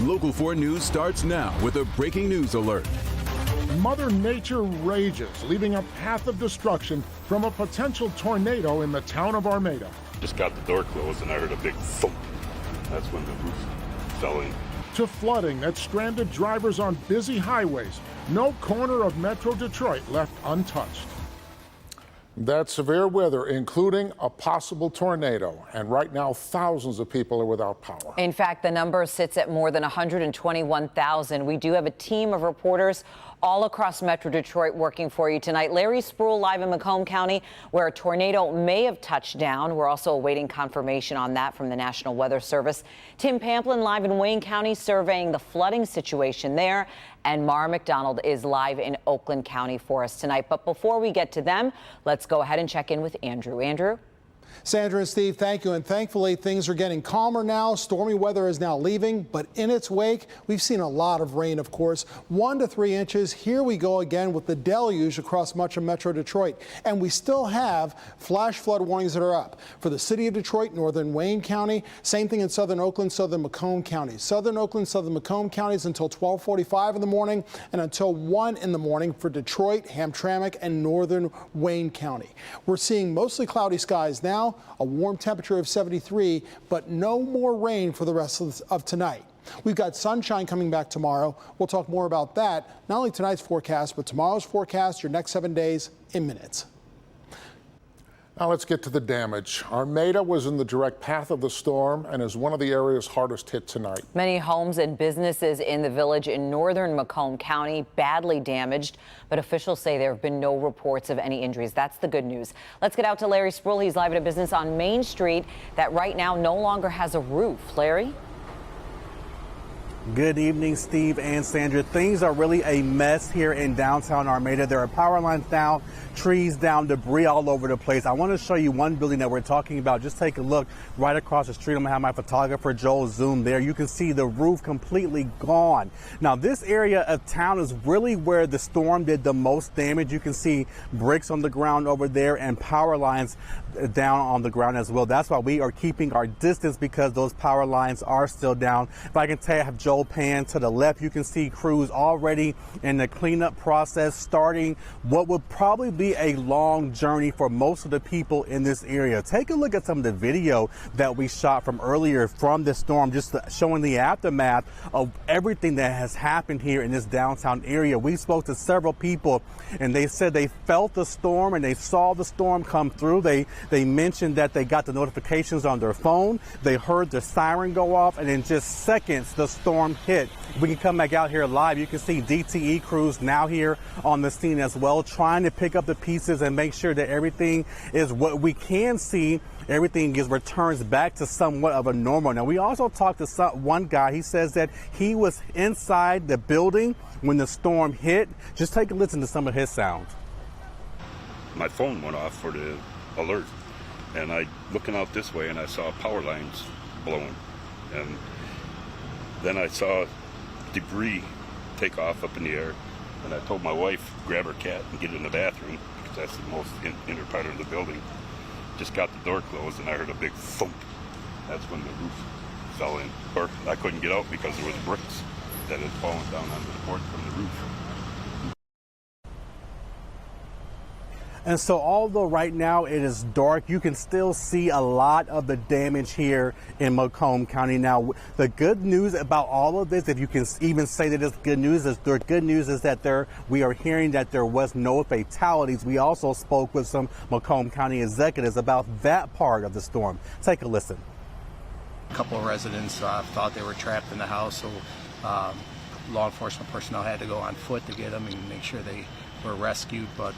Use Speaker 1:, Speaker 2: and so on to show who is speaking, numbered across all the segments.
Speaker 1: Local 4 News starts now with a breaking news alert.
Speaker 2: Mother Nature rages, leaving a path of destruction from a potential tornado in the town of Armada.
Speaker 3: Just got the door closed and I heard a big thump. That's when the roof fell in.
Speaker 2: To flooding that stranded drivers on busy highways. No corner of Metro Detroit left untouched. That's severe weather, including a possible tornado. And right now, thousands of people are without power.
Speaker 4: In fact, the number sits at more than 121,000. We do have a team of reporters all across Metro Detroit working for you tonight. Larry Spruill live in Macomb County, where a tornado may have touched down. We're also awaiting confirmation on that from the National Weather Service. Tim Pamplin live in Wayne County surveying the flooding situation there. And Mara McDonald is live in Oakland County for us tonight. But before we get to them, let's go ahead and check in with Andrew. Andrew?
Speaker 5: Sandra and Steve, thank you. And thankfully, things are getting calmer now. Stormy weather is now leaving, but in its wake, we've seen a lot of rain, of course, 1 to 3 inches. Here we go again with the deluge across much of Metro Detroit. And we still have flash flood warnings that are up for the city of Detroit, northern Wayne County. Same thing in southern Oakland, southern Macomb County. Southern Oakland, southern Macomb counties until 12:45 in the morning and until 1 in the morning for Detroit, Hamtramck, and northern Wayne County. We're seeing mostly cloudy skies now. A warm temperature of 73, but no more rain for the rest of tonight. We've got sunshine coming back tomorrow. We'll talk more about that, not only tonight's forecast, but tomorrow's forecast, your next 7 days in minutes.
Speaker 2: Now let's get to the damage. Armada was in the direct path of the storm and is one of the areas hardest hit tonight.
Speaker 4: Many homes and businesses in the village in northern Macomb County badly damaged, but officials say there have been no reports of any injuries. That's the good news. Let's get out to Larry Spruill. He's live at a business on Main Street that right now no longer has a roof. Larry?
Speaker 6: Good evening, Steve and Sandra. Things are really a mess here in downtown Armada. There are power lines down, trees down, debris all over the place. I want to show you one building that we're talking about. Just take a look right across the street. I'm going to have my photographer, Joel, zoom there. You can see the roof completely gone. Now, this area of town is really where the storm did the most damage. You can see bricks on the ground over there and power lines down on the ground as well. That's why we are keeping our distance, because those power lines are still down. If I can tell you, I have Joel pan to the left. You can see crews already in the cleanup process, starting what would probably be a long journey for most of the people in this area. Take a look at some of the video that we shot from earlier from the storm, just showing the aftermath of everything that has happened here in this downtown area. We spoke to several people and they said they felt the storm and they saw the storm come through. They mentioned that they got the notifications on their phone. They heard the siren go off, and in just seconds the storm hit. We can come back out here live. You can see DTE crews now here on the scene as well, trying to pick up the pieces and make sure that everything is what we can see. Everything returns back to somewhat of a normal. Now, we also talked to one guy. He says that he was inside the building when the storm hit. Just take a listen to some of his sounds.
Speaker 3: My phone went off for the alert, and I looking out this way and I saw power lines blowing, and then I saw debris take off up in the air, and I told my wife grab her cat and get in the bathroom, because that's the most inner part of the building. Just got the door closed and I heard a big thump. That's when the roof fell in. Or I couldn't get out because there was bricks that had fallen down onto the porch from the roof.
Speaker 6: And so although right now it is dark, you can still see a lot of the damage here in Macomb County. Now, the good news about all of this, if you can even say that it's good news, is that we are hearing that there was no fatalities. We also spoke with some Macomb County executives about that part of the storm. Take a listen.
Speaker 7: A couple of residents thought they were trapped in the house, so law enforcement personnel had to go on foot to get them and make sure they were rescued, but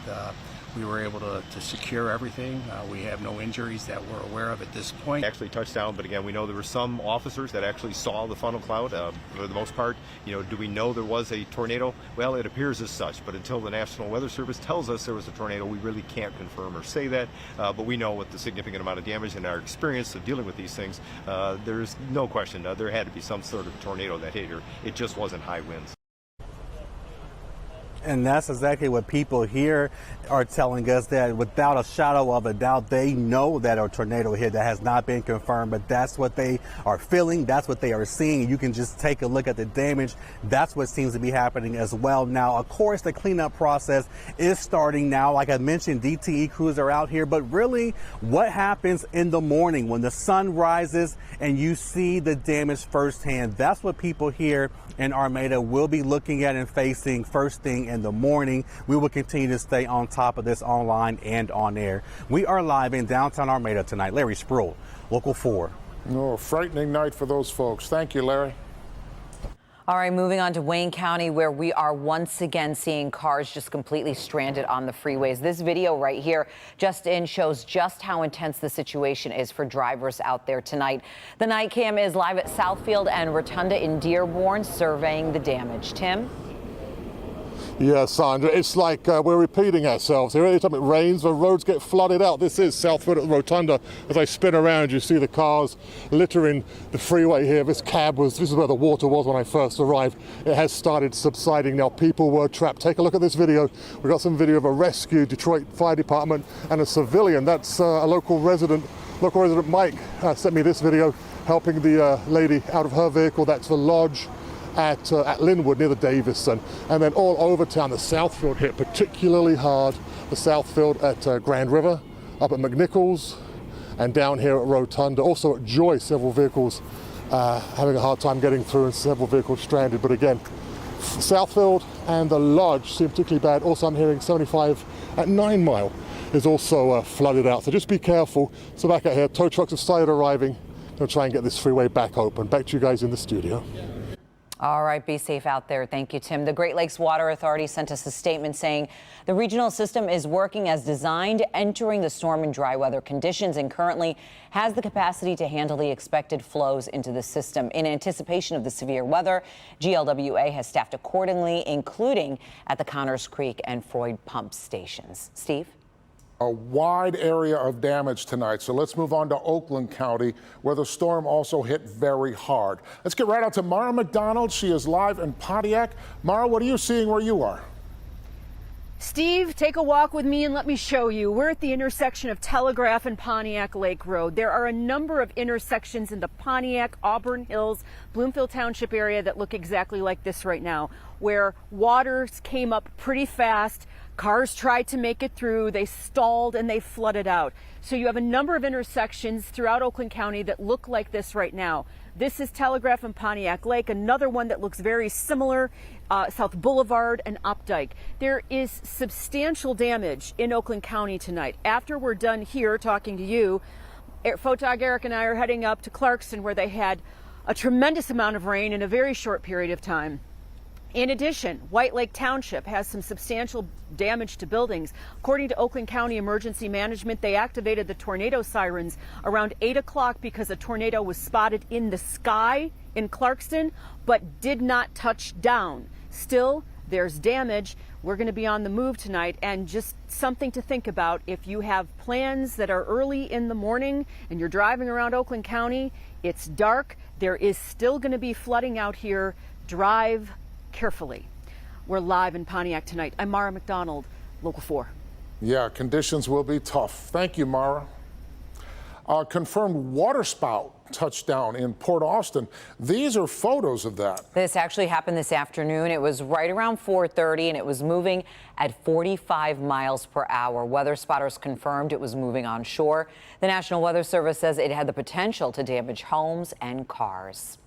Speaker 7: we were able to secure everything. We have no injuries that we're aware of at this point.
Speaker 8: Actually touched down, but again, we know there were some officers that actually saw the funnel cloud. For the most part, do we know there was a tornado? Well, it appears as such, but until the National Weather Service tells us there was a tornado, we really can't confirm or say that. But we know with the significant amount of damage and our experience of dealing with these things, there's no question there had to be some sort of tornado that hit here. It just wasn't high winds.
Speaker 6: And that's exactly what people here are telling us, that without a shadow of a doubt, they know that a tornado hit. That has not been confirmed, but that's what they are feeling. That's what they are seeing. You can just take a look at the damage. That's what seems to be happening as well. Now, of course, the cleanup process is starting now. Like I mentioned, DTE crews are out here, but really what happens in the morning when the sun rises and you see the damage firsthand? That's what people here in Armada will be looking at and facing first thing in the morning. We will continue to stay on top of this online and on air. We are live in downtown Armada tonight. Larry Spruill, Local 4.
Speaker 2: Oh, a frightening night for those folks. Thank you, Larry.
Speaker 4: All right, moving on to Wayne County, where we are once again seeing cars just completely stranded on the freeways. This video right here just in shows just how intense the situation is for drivers out there tonight. The night cam is live at Southfield and Rotunda in Dearborn, surveying the damage. Tim?
Speaker 9: Yeah, Sandra, it's like we're repeating ourselves here. Every time it rains, the roads get flooded out. This is Southfield at the Rotunda. As I spin around, you see the cars littering the freeway here. This is where the water was when I first arrived. It has started subsiding now. People were trapped. Take a look at this video. We've got some video of a rescue, Detroit Fire Department, and a civilian. That's a local resident. Local resident Mike sent me this video, helping the lady out of her vehicle. That's the lodge at Linwood near the Davison, and then all over town. The Southfield hit particularly hard. The Southfield at Grand River, up at McNichols, and down here at Rotunda. Also at Joy, several vehicles having a hard time getting through and several vehicles stranded. But again, Southfield and the Lodge seem particularly bad. Also, I'm hearing 75 at 9 Mile is also flooded out. So just be careful. So back out here, tow trucks have started arriving. Going to try and get this freeway back open. Back to you guys in the studio.
Speaker 4: All right, be safe out there. Thank you, Tim. The Great Lakes Water Authority sent us a statement saying the regional system is working as designed, entering the storm and dry weather conditions, and currently has the capacity to handle the expected flows into the system. In anticipation of the severe weather, GLWA has staffed accordingly, including at the Connors Creek and Freud pump stations. Steve?
Speaker 2: A wide area of damage tonight. So let's move on to Oakland County, where the storm also hit very hard. Let's get right out to Mara McDonald. She is live in Pontiac. Mara, what are you seeing where you are?
Speaker 10: Steve, take a walk with me and let me show you. We're at the intersection of Telegraph and Pontiac Lake Road. There are a number of intersections in the Pontiac, Auburn Hills, Bloomfield Township area that look exactly like this right now, where waters came up pretty fast. Cars tried to make it through, they stalled, and they flooded out. So you have a number of intersections throughout Oakland County that look like this right now. This is Telegraph and Pontiac Lake. Another one that looks very similar, South Boulevard and Updike. There is substantial damage in Oakland County tonight. After we're done here talking to you, Photog Eric and I are heading up to Clarkston, where they had a tremendous amount of rain in a very short period of time. In addition, White Lake Township has some substantial damage to buildings. According to Oakland County Emergency Management, they activated the tornado sirens around 8 o'clock because a tornado was spotted in the sky in Clarkston, but did not touch down. Still, there's damage. We're going to be on the move tonight, and just something to think about if you have plans that are early in the morning and you're driving around Oakland County. It's dark. There is still going to be flooding out here. Drive carefully. We're live in Pontiac tonight. I'm Mara McDonald, Local 4.
Speaker 2: Yeah, conditions will be tough. Thank you, Mara. Confirmed waterspout touchdown in Port Austin. These are photos of that.
Speaker 4: This actually happened this afternoon. It was right around 4:30, and it was moving at 45 miles per hour. Weather spotters confirmed it was moving on shore. The National Weather Service says it had the potential to damage homes and cars.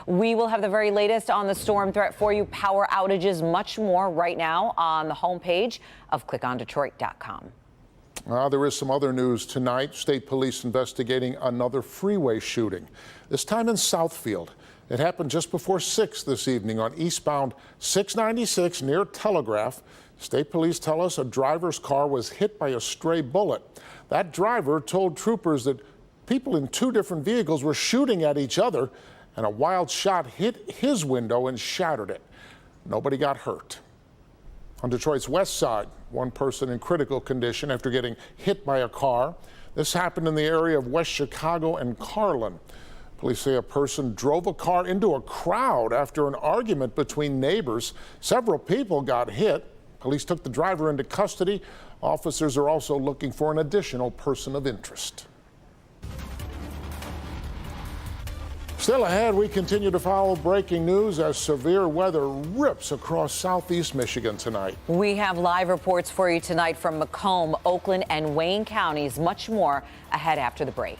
Speaker 4: We will have the very latest on the storm threat for you, power outages, much more right now on the homepage of clickondetroit.com.
Speaker 2: There is some other news tonight. State police investigating another freeway shooting, this time in Southfield. It happened just before 6 this evening on eastbound 696 near Telegraph. State police tell us a driver's car was hit by a stray bullet. That driver told troopers that people in 2 different vehicles were shooting at each other, and a wild shot hit his window and shattered it. Nobody got hurt. On Detroit's west side, one person in critical condition after getting hit by a car. This happened in the area of West Chicago and Carlin. Police say a person drove a car into a crowd after an argument between neighbors. Several people got hit. Police took the driver into custody. Officers are also looking for an additional person of interest. Still ahead, we continue to follow breaking news as severe weather rips across southeast Michigan tonight.
Speaker 4: We have live reports for you tonight from Macomb, Oakland, and Wayne counties. Much more ahead after the break.